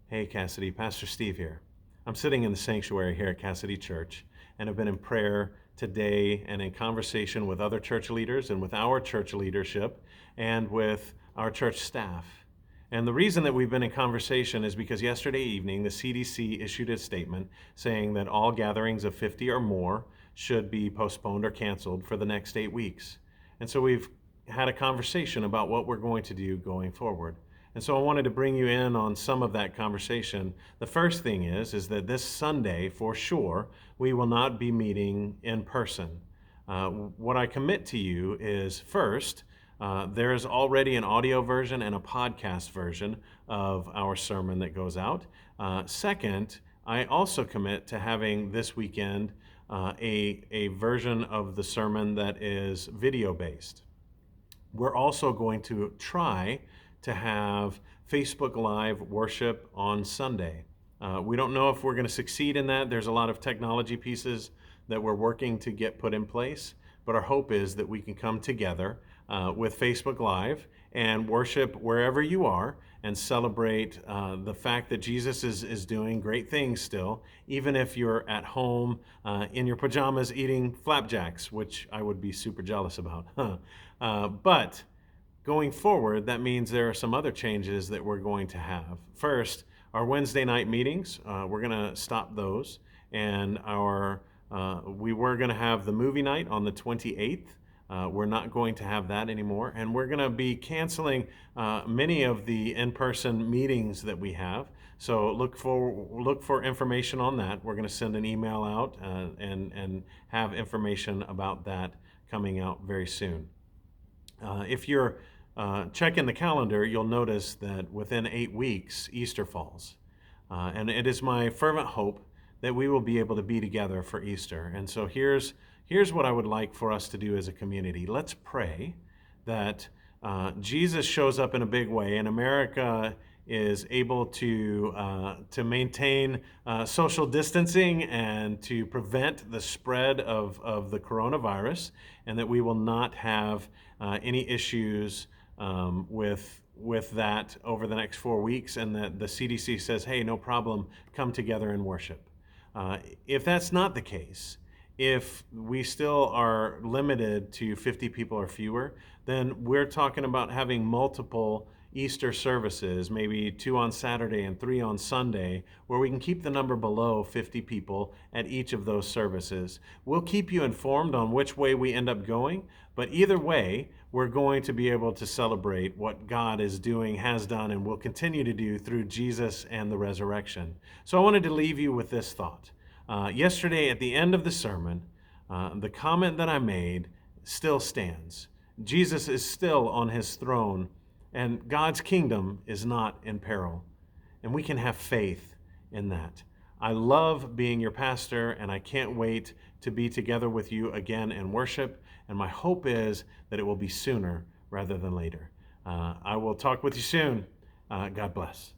Hey Cassidy, Pastor Steve here. I'm sitting in the sanctuary here at Cassidy Church and have been in prayer today and in conversation with other church leaders and with our church leadership and with our church staff. And the reason that we've been in conversation is because yesterday evening the CDC issued a statement saying that all gatherings of 50 or more should be postponed or canceled for the next 8 weeks. And so we've had a conversation about what we're going to do going forward. And so I wanted to bring you in on some of that conversation. The first thing is that this Sunday, for sure, we will not be meeting in person. What I commit to you is first, there is already an audio version and a podcast version of our sermon that goes out. Second, I also commit to having this weekend a version of the sermon that is video based. We're also going to try to have Facebook Live worship on Sunday. We don't know if we're going to succeed in that. There's a lot of technology pieces that we're working to get put in place, but our hope is that we can come together with Facebook Live and worship wherever you are and celebrate the fact that Jesus is doing great things still, even if you're at home in your pajamas eating flapjacks, which I would be super jealous about. But going forward, that means there are some other changes that we're going to have. First, our Wednesday night meetings, we're going to stop those. And we were going to have the movie night on the 28th. We're not going to have that anymore. And we're going to be canceling many of the in-person meetings that we have. So look for information on that. We're going to send an email out and have information about that coming out very soon. If you're checking the calendar, you'll notice that within 8 weeks, Easter falls. And it is my fervent hope that we will be able to be together for Easter. And so here's what I would like for us to do as a community. Let's pray that Jesus shows up in a big way and America is able to maintain social distancing and to prevent the spread of the coronavirus, and that we will not have any issues with that over the next 4 weeks, and that the CDC says, hey, no problem, come together and worship. If that's not the case, if we still are limited to 50 people or fewer, then we're talking about having multiple Easter services, maybe 2 on Saturday and 3 on Sunday, where we can keep the number below 50 people at each of those services. We'll keep you informed on which way we end up going, but either way, we're going to be able to celebrate what God is doing, has done, and will continue to do through Jesus and the resurrection. So I wanted to leave you with this thought. Yesterday at the end of the sermon, the comment that I made still stands. Jesus is still on his throne, and God's kingdom is not in peril. And we can have faith in that. I love being your pastor, and I can't wait to be together with you again in worship. And my hope is that it will be sooner rather than later. I will talk with you soon. God bless.